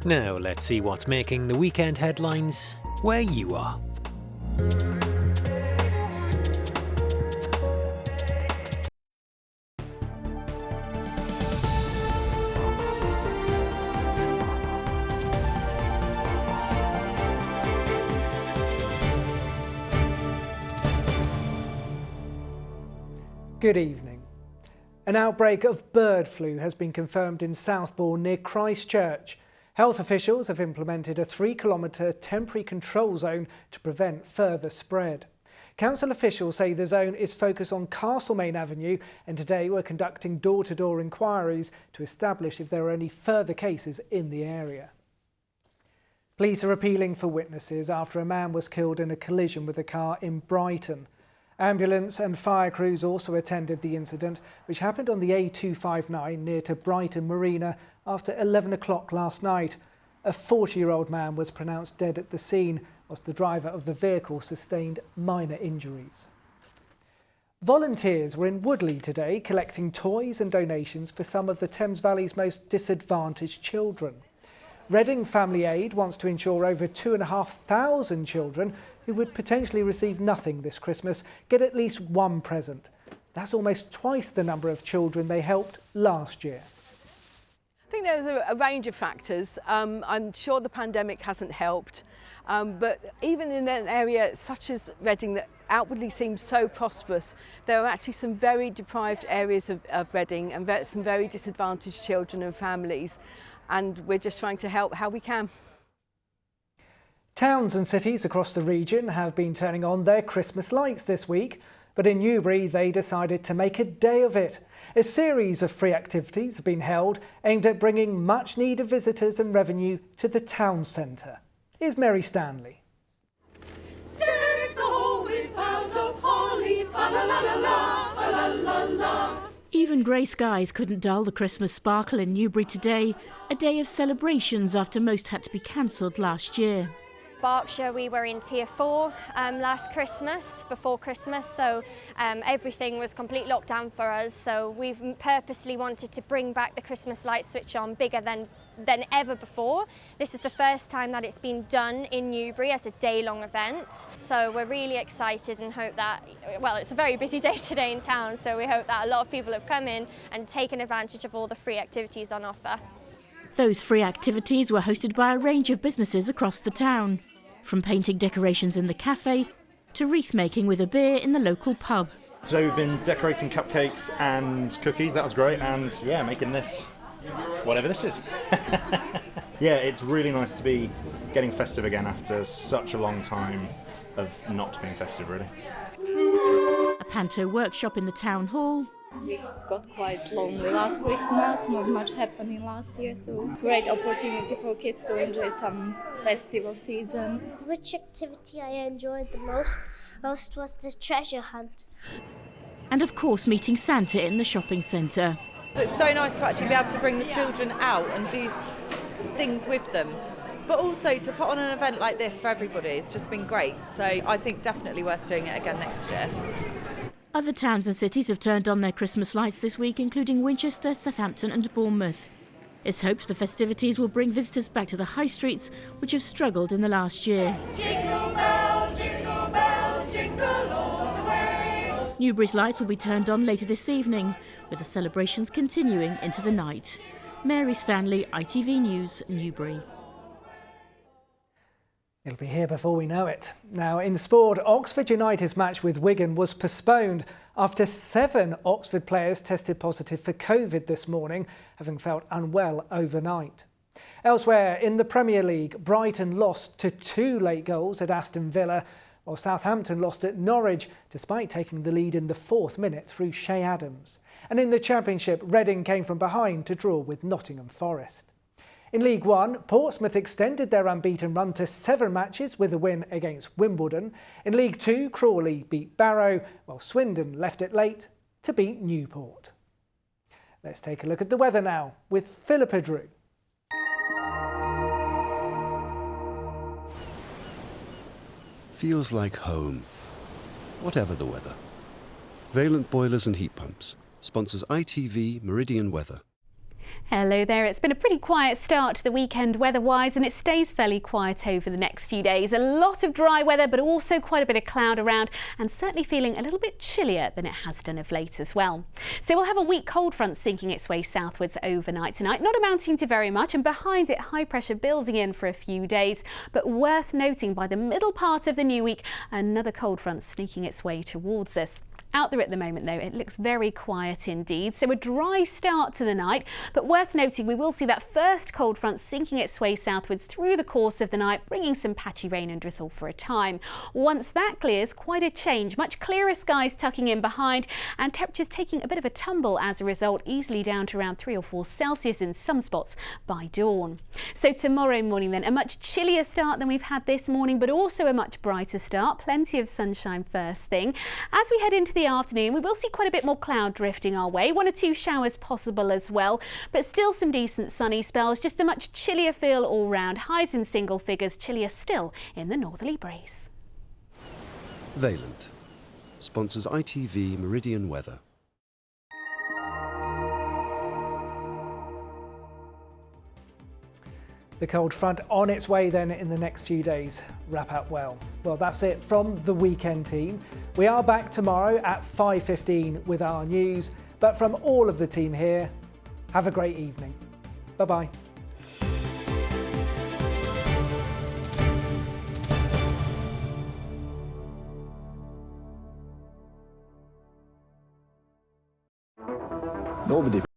Now let's see what's making the weekend headlines where you are. Good evening. An outbreak of bird flu has been confirmed in Southbourne near Christchurch. Health officials have implemented a 3-kilometre temporary control zone to prevent further spread. Council officials say the zone is focused on Castlemaine Avenue, and today we're conducting door-to-door inquiries to establish if there are any further cases in the area. Police are appealing for witnesses after a man was killed in a collision with a car in Brighton. Ambulance and fire crews also attended the incident, which happened on the A259 near to Brighton Marina after 11 o'clock last night. A 40-year-old man was pronounced dead at the scene, whilst the driver of the vehicle sustained minor injuries. Volunteers were in Woodley today collecting toys and donations for some of the Thames Valley's most disadvantaged children. Reading Family Aid wants to ensure over 2,500 children who would potentially receive nothing this Christmas get at least one present. That's almost twice the number of children they helped last year. I think there's a range of factors. I'm sure the pandemic hasn't helped, but even in an area such as Reading that outwardly seems so prosperous, there are actually some very deprived areas of Reading and some very disadvantaged children and families, and we're just trying to help how we can. Towns and cities across the region have been turning on their Christmas lights this week, but in Newbury they decided to make a day of it. A series of free activities have been held aimed at bringing much needed visitors and revenue to the town centre. Here's Mary Stanley. Deck the hall with boughs of holly, fa la la la la, fa la la la. Even grey skies couldn't dull the Christmas sparkle in Newbury today, a day of celebrations after most had to be cancelled last year. Berkshire, we were in Tier 4 last Christmas, before Christmas, so everything was complete lockdown for us. So we've purposely wanted to bring back the Christmas light switch on bigger than ever before. This is the first time that it's been done in Newbury as a day-long event. So we're really excited and hope that, well, it's a very busy day today in town, so we hope that a lot of people have come in and taken advantage of all the free activities on offer. Those free activities were hosted by a range of businesses across the town, from painting decorations in the cafe to wreath making with a beer in the local pub. Today we've been decorating cupcakes and cookies, that was great, and yeah, making this, whatever this is. Yeah, it's really nice to be getting festive again after such a long time of not being festive, really. A panto workshop in the town hall. We got quite lonely last Christmas, not much happening last year, so great opportunity for kids to enjoy some festival season. Which activity I enjoyed the most was the treasure hunt. And of course meeting Santa in the shopping centre. So it's so nice to actually be able to bring the children out and do things with them. But also to put on an event like this for everybody, it's just been great. So I think definitely worth doing it again next year. Other towns and cities have turned on their Christmas lights this week, including Winchester, Southampton and Bournemouth. It's hoped the festivities will bring visitors back to the high streets, which have struggled in the last year. Jingle bells, jingle all the way. Newbury's lights will be turned on later this evening, with the celebrations continuing into the night. Mary Stanley, ITV News, Newbury. It'll be here before we know it. Now, in sport, Oxford United's match with Wigan was postponed after 7 Oxford players tested positive for COVID this morning, having felt unwell overnight. Elsewhere, in the Premier League, Brighton lost to 2 late goals at Aston Villa, while Southampton lost at Norwich, despite taking the lead in the 4th minute through Shay Adams. And in the Championship, Reading came from behind to draw with Nottingham Forest. In League One, Portsmouth extended their unbeaten run to 7 matches with a win against Wimbledon. In League Two, Crawley beat Barrow, while Swindon left it late to beat Newport. Let's take a look at the weather now with Philippa Drew. Feels like home, whatever the weather. Valent Boilers and Heat Pumps sponsors ITV Meridian Weather. Hello there. It's been a pretty quiet start to the weekend weather-wise, and it stays fairly quiet over the next few days. A lot of dry weather, but also quite a bit of cloud around, and certainly feeling a little bit chillier than it has done of late as well. So we'll have a weak cold front sinking its way southwards overnight tonight, not amounting to very much, and behind it high pressure building in for a few days. But worth noting, by the middle part of the new week, another cold front sneaking its way towards us. Out there at the moment, though, it looks very quiet indeed. So a dry start to the night, but worth noting we will see that first cold front sinking its way southwards through the course of the night, bringing some patchy rain and drizzle for a time. Once that clears, quite a change. Much clearer skies tucking in behind, and temperatures taking a bit of a tumble as a result, easily down to around 3 or 4 Celsius in some spots by dawn. So tomorrow morning then, a much chillier start than we've had this morning, but also a much brighter start. Plenty of sunshine first thing. As we head into the afternoon, we will see quite a bit more cloud drifting our way, 1 or 2 showers possible as well, but still some decent sunny spells, just a much chillier feel all round. Highs in single figures, chillier still in the northerly breeze. Valent sponsors ITV Meridian weather. The cold front on its way then in the next few days. Wrap up well. Well, that's it from the weekend team. We are back tomorrow at 5:15 with our news, but from all of the team here, have a great evening. Bye-bye. Nobody